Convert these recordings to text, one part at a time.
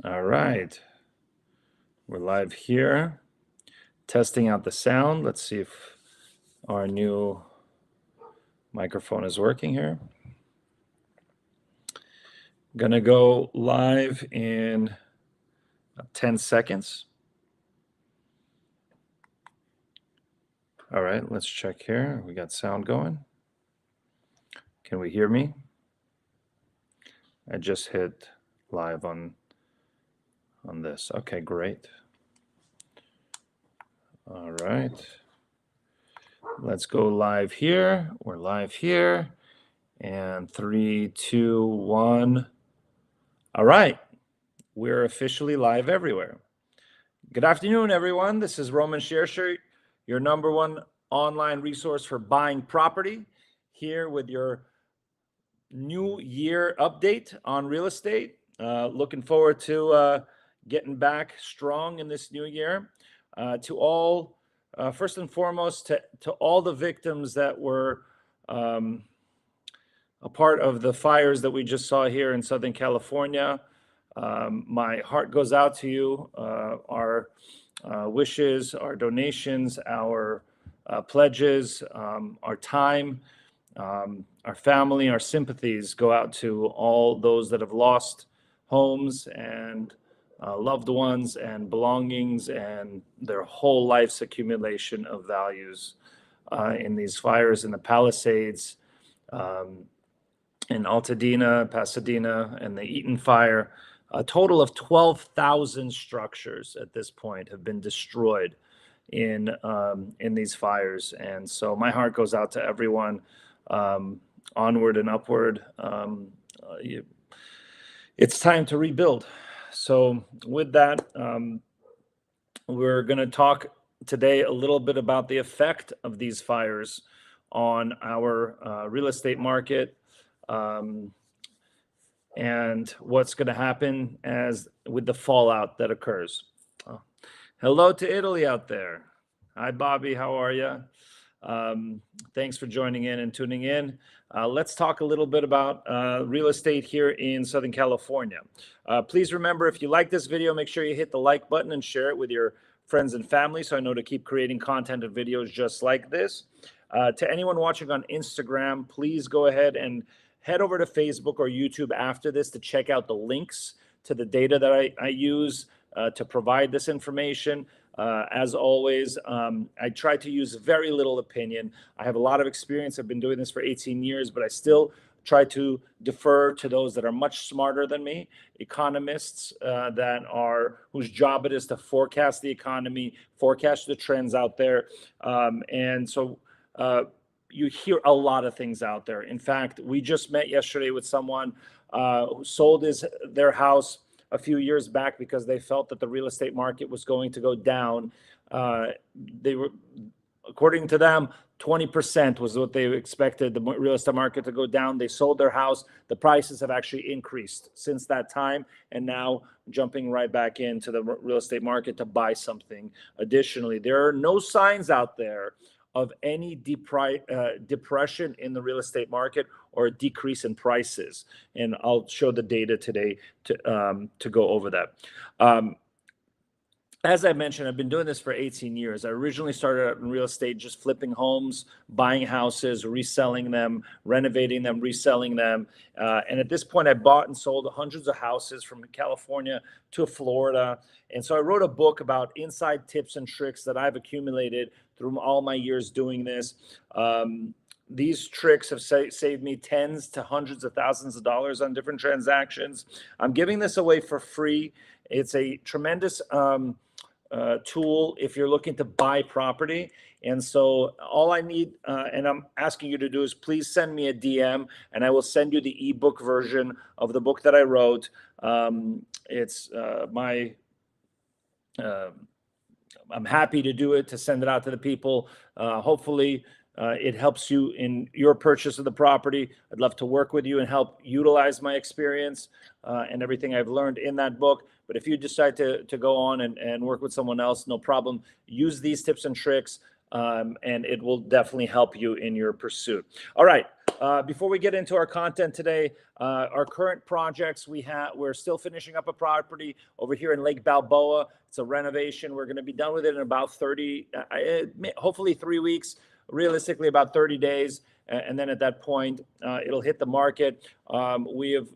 All right. We're live here, testing out the sound. Let's see if our new microphone is working here. Gonna go live in 10 seconds. All right, let's check here. We got sound going. Can we hear me? I just hit live on this. Okay, great. All right. Let's go live here. We're live here. And 3, 2, 1. All right. We're officially live everywhere. Good afternoon, everyone. This is Roman Shersher, your number one online resource for buying property, here with your new year update on real estate. Looking forward to getting back strong in this new year. To all, first and foremost, to all the victims that were a part of the fires that we just saw here in Southern California. My heart goes out to you. Our wishes, our donations, our pledges, our time, our family, our sympathies go out to all those that have lost homes and loved ones and belongings and their whole life's accumulation of values in these fires in the Palisades, in Altadena, Pasadena, and the Eaton fire. A total of 12,000 structures at this point have been destroyed in these fires. And so my heart goes out to everyone, onward and upward. It's time to rebuild. So with that, we're going to talk today a little bit about the effect of these fires on our real estate market, and what's going to happen as with the fallout that occurs. Hello to Italy out there. Hi, Bobby. How are you? Thanks for joining in and tuning in. Let's talk a little bit about real estate here in Southern California. Please remember, if you like this video, make sure you hit the like button and share it with your friends and family so I know to keep creating content and videos just like this. To anyone watching on Instagram, please go ahead and head over to Facebook or YouTube after this to check out the links to the data that I use to provide this information. As always, I try to use very little opinion. I have a lot of experience. I've been doing this for 18 years, but I still try to defer to those that are much smarter than me, economists whose job it is to forecast the economy, forecast the trends out there. And so you hear a lot of things out there. In fact, we just met yesterday with someone who sold their house a few years back because they felt that the real estate market was going to go down. They were, according to them, 20% was what they expected the real estate market to go down. They sold their house. The prices have actually increased since that time, and now jumping right back into the real estate market to buy something additionally. There are no signs out there of any depression in the real estate market or a decrease in prices. And I'll show the data today to go over that. As I mentioned, I've been doing this for 18 years. I originally started out in real estate, just flipping homes, buying houses, reselling them, renovating them, reselling them. And at this point, I bought and sold hundreds of houses from California to Florida. And so I wrote a book about inside tips and tricks that I've accumulated through all my years doing this. These tricks have saved me tens to hundreds of thousands of dollars on different transactions. I'm giving this away for free. It's a tremendous tool if you're looking to buy property. And so all I need, and I'm asking you to do, is please send me a DM and I will send you the ebook version of the book that I wrote. It's I'm happy to do it, to send it out to the people. Hopefully it helps you in your purchase of the property. I'd love to work with you and help utilize my experience and everything I've learned in that book. But if you decide to go on and work with someone else, no problem. Use these tips and tricks, and it will definitely help you in your pursuit. All right, before we get into our content today, our current projects, we're still finishing up a property over here in Lake Balboa. It's a renovation. We're going to be done with it in about 30, hopefully 3 weeks, realistically about 30 days. And then at that point, it'll hit the market. We have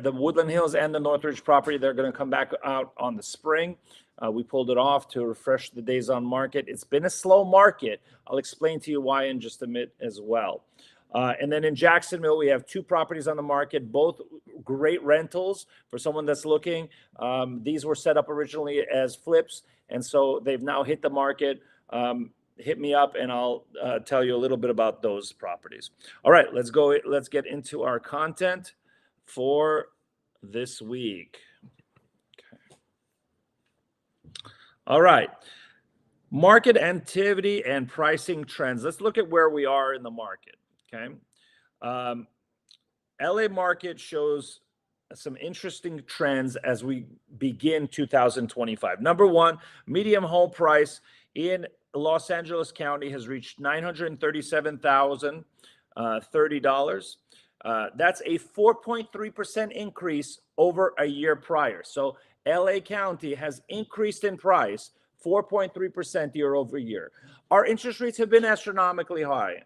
the Woodland Hills and the Northridge property. They're going to come back out on the spring. We pulled it off to refresh the days on market. It's been a slow market. I'll explain to you why in just a minute as well. And then in Jacksonville, we have 2 properties on the market, both great rentals for someone that's looking. These were set up originally as flips, and so they've now hit the market. Hit me up and I'll tell you a little bit about those properties. All right, let's go. Let's get into our content for this week. All right. Market activity and pricing trends. Let's look at where we are in the market. Okay. LA market shows some interesting trends as we begin 2025. Number one, median home price in Los Angeles County has reached $937,030. That's a 4.3% increase over a year prior. So LA County has increased in price 4.3% year over year. Our interest rates have been astronomically high.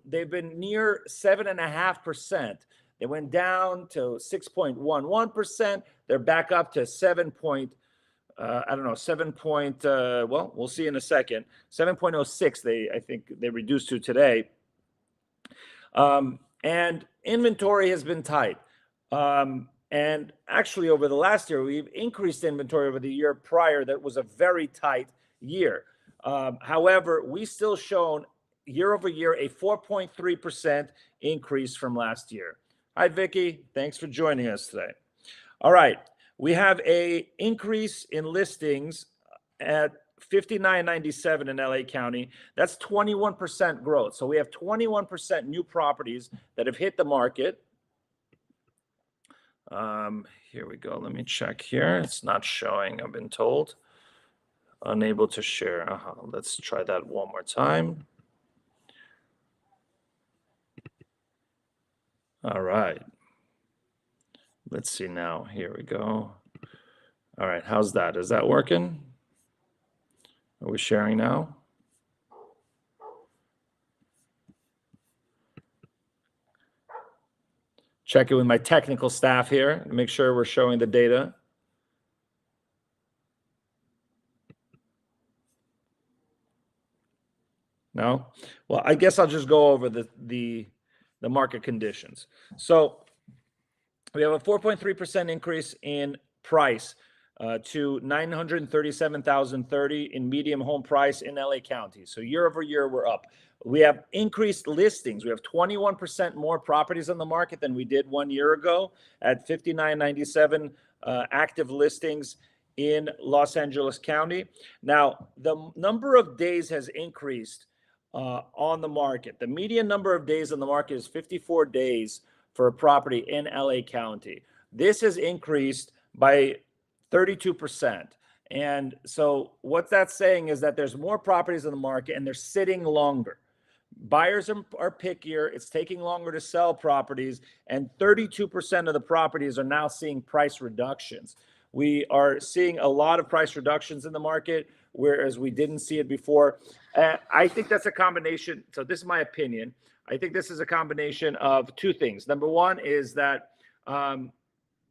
They've been near 7.5%. They went down to 6.11%. They're back up to 7. Well, we'll see in a second. 7.06. I think they reduced to today. And inventory has been tight. And actually, over the last year, we've increased inventory over the year prior. That was a very tight year. However, we still shown year over year a 4.3% increase from last year. Hi, Vicky. Thanks for joining us today. All right. We have an increase in listings at 5997 in LA County. That's 21% growth. So we have 21% new properties that have hit the market. Here we go. Let me check here. It's not showing, I've been told. Unable to share. Let's try that one more time. All right. Let's see now. Here we go. All right. How's that? Is that working? Are we sharing now? Check it with my technical staff here to make sure we're showing the data. No? Well, I guess I'll just go over the market conditions. So we have a 4.3% increase in price to $937,030 in median home price in LA County. So year over year, we're up. We have increased listings. We have 21% more properties on the market than we did 1 year ago at 5997 active listings in Los Angeles County. Now, the number of days has increased on the market. The median number of days on the market is 54 days for a property in LA County. This has increased by 32%. And so what that's saying is that there's more properties on the market and they're sitting longer. Buyers are pickier. It's taking longer to sell properties, and 32% of the properties are now seeing price reductions. We are seeing a lot of price reductions in the market, whereas we didn't see it before. I think that's a combination. So this is my opinion. I think this is a combination of 2 things. Number one is that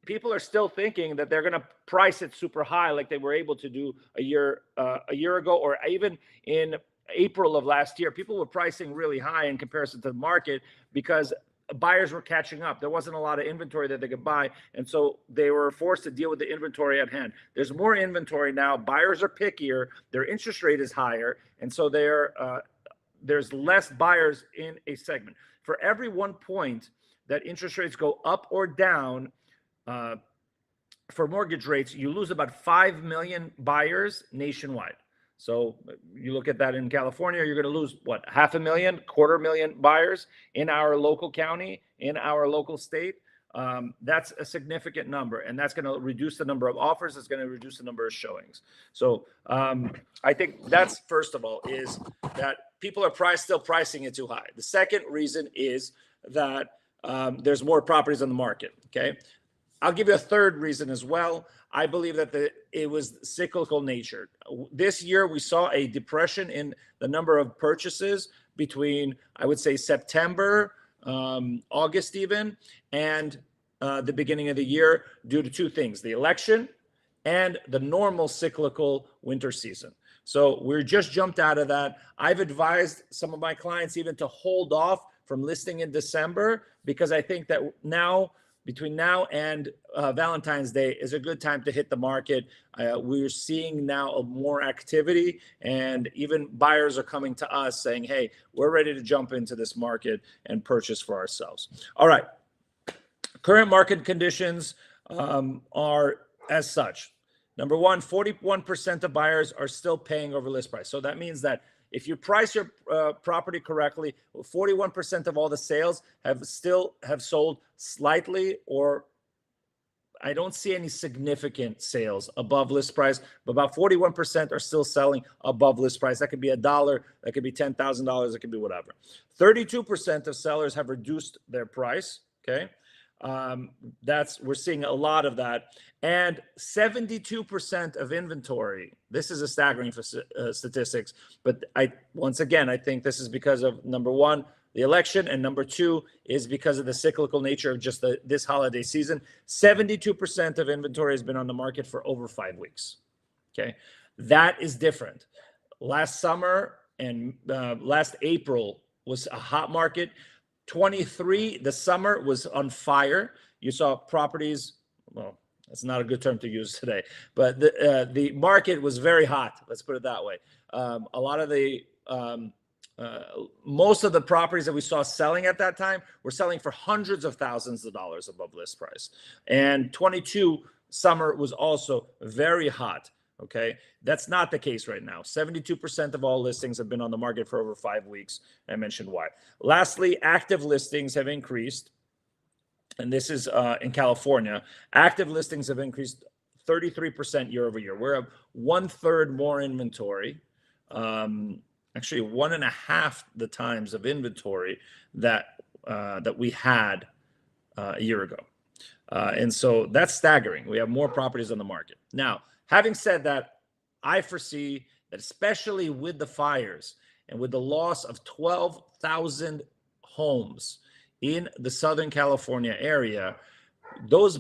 people are still thinking that they're going to price it super high like they were able to do a year ago, or even in April of last year. People were pricing really high in comparison to the market because buyers were catching up. There wasn't a lot of inventory that they could buy, and so they were forced to deal with the inventory at hand. There's more inventory now. Buyers are pickier. Their interest rate is higher, and so there's less buyers in a segment. For every 1 point that interest rates go up or down for mortgage rates, you lose about 5 million buyers nationwide. So you look at that in California, you're going to lose, what, 500,000, 250,000 buyers in our local county, in our local state. That's a significant number, and that's going to reduce the number of offers. It's going to reduce the number of showings. So I think that's, first of all, is that people are still pricing it too high. The second reason is that there's more properties on the market. Okay, I'll give you a third reason as well. I believe that it was cyclical nature. This year, we saw a depression in the number of purchases between, I would say, September, August even, and the beginning of the year due to two things: the election and the normal cyclical winter season. So we're just jumped out of that. I've advised some of my clients even to hold off from listing in December, because I think that between now and Valentine's Day is a good time to hit the market. We're seeing now more activity, and even buyers are coming to us saying, hey, we're ready to jump into this market and purchase for ourselves. All right. Current market conditions are as such. Number one, 41% of buyers are still paying over list price. So that means that if you price your property correctly, 41% of all the sales have sold slightly, or I don't see any significant sales above list price, but about 41% are still selling above list price. That could be $1, that could be $10,000, it could be whatever. 32% of sellers have reduced their price. Okay. We're seeing a lot of that. And 72% of inventory, this is a staggering statistics, but once again, I think this is because of, number one, the election, and number two is because of the cyclical nature of just this holiday season. 72% of inventory has been on the market for over 5 weeks. Okay. That is different. Last summer and last April was a hot market. 23, the summer was on fire. You saw properties, well, that's not a good term to use today, but the market was very hot. Let's put it that way. A lot of most of the properties that we saw selling at that time were selling for hundreds of thousands of dollars above list price. And 22 summer was also very hot. Okay, that's not the case right now. 72% of all listings have been on the market for over 5 weeks. I mentioned why. Lastly, active listings have increased, and this is in California. Active listings have increased 33% year over year. We're at 1/3 more inventory, actually 1.5 the times of inventory that we had a year ago, and so that's staggering. We have more properties on the market now. Having said that, I foresee that, especially with the fires and with the loss of 12,000 homes in the Southern California area, those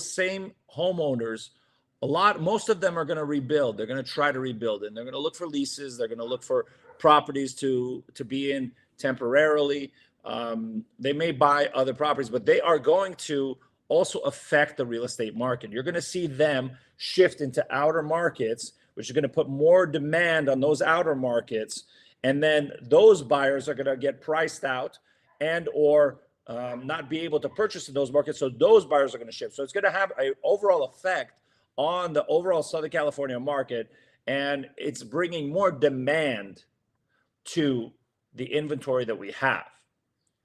same homeowners, most of them are going to rebuild. They're going to try to rebuild, and they're going to look for leases. They're going to look for properties to be in temporarily. They may buy other properties, but they are going to also affect the real estate market. You're going to see them shift into outer markets, which is going to put more demand on those outer markets. And then those buyers are going to get priced out and or not be able to purchase in those markets. So those buyers are going to shift. So it's going to have an overall effect on the overall Southern California market. And it's bringing more demand to the inventory that we have.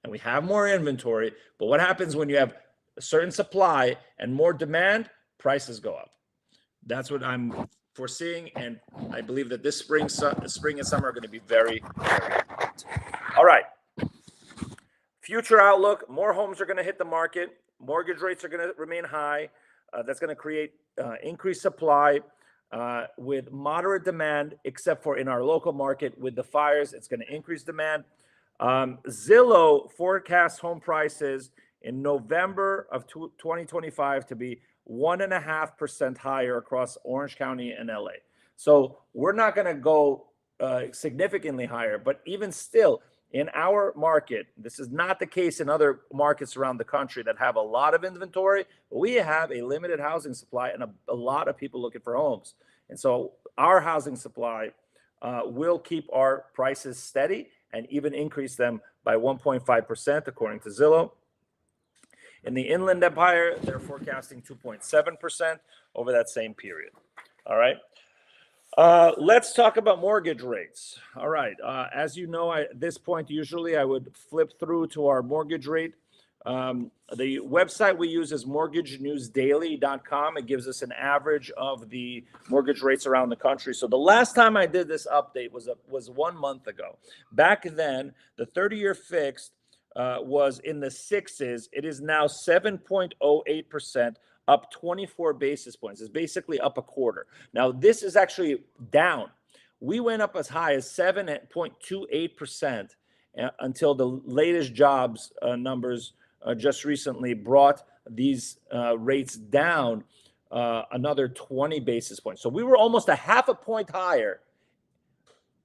And we have more inventory. But what happens when you have a certain supply and more demand? Prices go up. That's what I'm foreseeing, and I believe that this spring and summer are going to be very, very hot. All right. Future outlook: more homes are going to hit the market. Mortgage rates are going to remain high. That's going to create increased supply with moderate demand, except for in our local market with the fires. It's going to increase demand. Zillow forecasts home prices in November of 2025 to be 1.5% higher across Orange County and LA. So we're not going to go significantly higher, but even still, in our market, this is not the case in other markets around the country that have a lot of inventory, but we have a limited housing supply and a lot of people looking for homes. And so our housing supply will keep our prices steady and even increase them by 1.5%, according to Zillow. In the Inland Empire, they're forecasting 2.7% over that same period. All right. Let's talk about mortgage rates. All right. As you know, at this point, usually I would flip through to our mortgage rate The website we use is mortgagenewsdaily.com. It gives us an average of the mortgage rates around the country. So the last time I did this update was 1 month ago. Back then, the 30-year fixed was in the sixes. It is now 7.08%, up 24 basis points. It's basically up a quarter. Now, this is actually down. We went up as high as 7.28% until the latest jobs numbers just recently brought these rates down another 20 basis points. So we were almost a half a point higher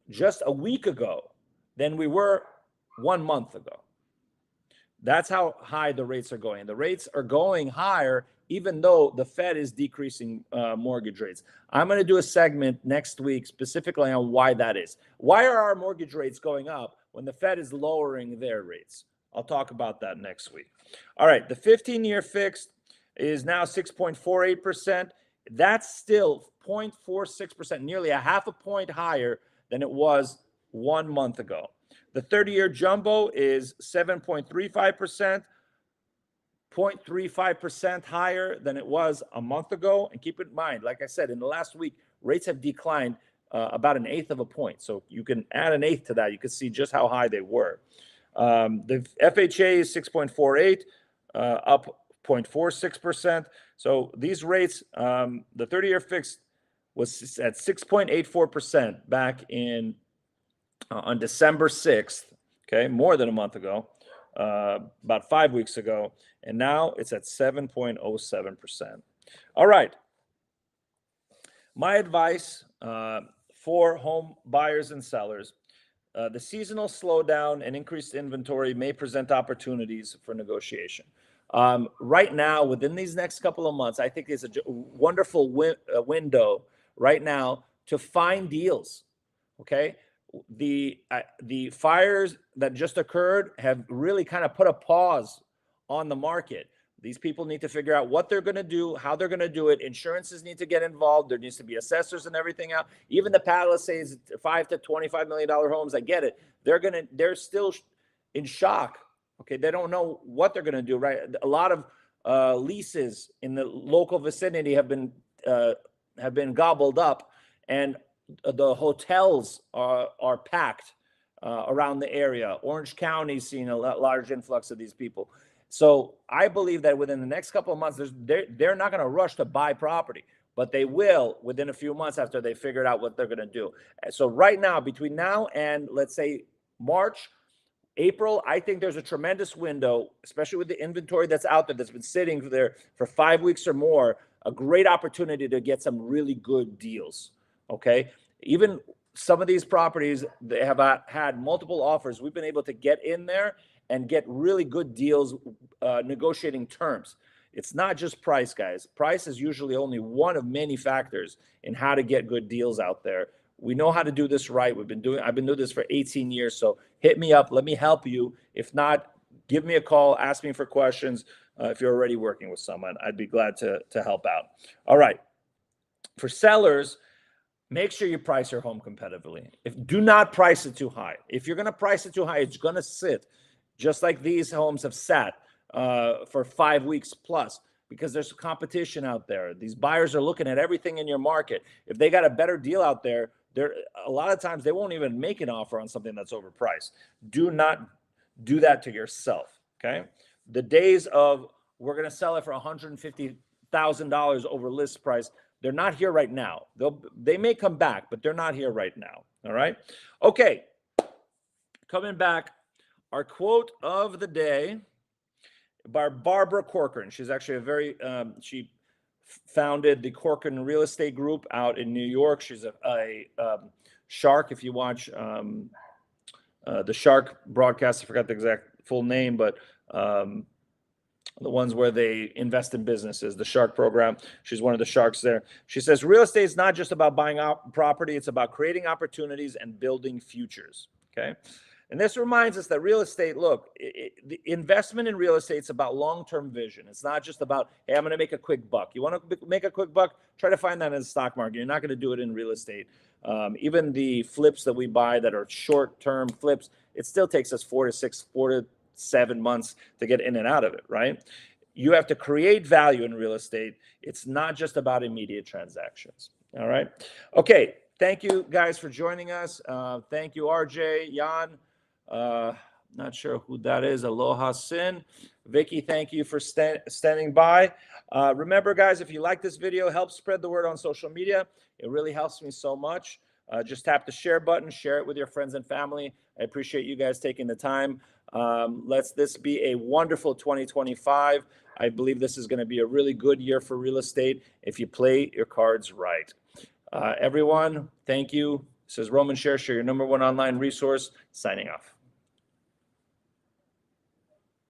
just a week ago than we were 1 month ago. That's how high the rates are going. The rates are going higher even though the Fed is decreasing mortgage rates. I'm going to do a segment next week specifically on why that is. Why are our mortgage rates going up when the Fed is lowering their rates? I'll talk about that next week. All right, the 15-year fixed is now 6.48%. That's still 0.46%, nearly a half a point higher than it was 1 month ago. The 30-year jumbo is 7.35%, 0.35% higher than it was a month ago. And keep in mind, like I said, in the last week, rates have declined about 1/8 of a point. So you can add 1/8 to that. You can see just how high they were. The FHA is 6.48, up 0.46%. So these rates, the 30-year fixed was at 6.84% back in on December 6th, okay, more than a month ago, about 5 weeks ago, and now it's at 7.07%. All right. My advice for home buyers and sellers, the seasonal slowdown and increased inventory may present opportunities for negotiation. Right now, within these next couple of months, I think there's a wonderful window right now to find deals, okay? The fires that just occurred have really kind of put a pause on the market. These people need to figure out what they're going to do, how they're going to do it. Insurances need to get involved. There needs to be assessors and everything out. Even the Palisades $5 to $25 million homes, I get it. They're still in shock. Okay, they don't know what they're going to do. Right, a lot of leases in the local vicinity have been gobbled up, and the hotels are packed around the area. Orange County's seen a large influx of these people. So I believe that within the next couple of months, they're not going to rush to buy property, but they will within a few months after they figured out what they're going to do. So right now, between now and let's say March, April, I think there's a tremendous window, especially with the inventory that's out there that's been sitting there for 5 weeks or more, a great opportunity to get some really good deals. Okay. Even some of these properties, they have had multiple offers. We've been able to get in there and get really good deals, negotiating terms. It's not just price, guys. Price is usually only one of many factors in how to get good deals out there. We know how to do this right. I've been doing this for 18 years. So hit me up. Let me help you. If not, give me a call. Ask me for questions. If you're already working with someone, I'd be glad to help out. All right. For sellers, make sure you price your home competitively. Do not price it too high. If you're going to price it too high, it's going to sit just like these homes have sat for 5 weeks plus, because there's competition out there. These buyers are looking at everything in your market. If they got a better deal out there, a lot of times they won't even make an offer on something that's overpriced. Do not do that to yourself, okay? The days of we're going to sell it for $150,000 over list price, they're not here right now. They may come back, but they're not here right now, all right? Okay, coming back, our quote of the day by Barbara Corcoran. She's actually she founded the Corcoran Real Estate Group out in New York. She's a Shark. If you watch the Shark broadcast, I forgot the exact full name, but the ones where they invest in businesses, the Shark program. She's one of the Sharks there. She says, real estate is not just about buying property. It's about creating opportunities and building futures. Okay. And this reminds us that real estate, look, the investment in real estate is about long-term vision. It's not just about, hey, I'm going to make a quick buck. You want to make a quick buck? Try to find that in the stock market. You're not going to do it in real estate. Even the flips that we buy that are short-term flips, it still takes us 4 to 7 months to get in and out of it, right? You have to create value in real estate. It's not just about immediate transactions. All right. Okay. Thank you guys for joining us. Thank you, RJ, Jan. Not sure who that is. Aloha Sin. Vicky, thank you for standing by. Remember, guys, if you like this video, help spread the word on social media. It really helps me so much. Just tap the share button, share it with your friends and family. I appreciate you guys taking the time. Let's this be a wonderful 2025. I believe this is going to be a really good year for real estate if you play your cards right. Everyone, thank you. This is Roman ShareShare, your #1 online resource, signing off.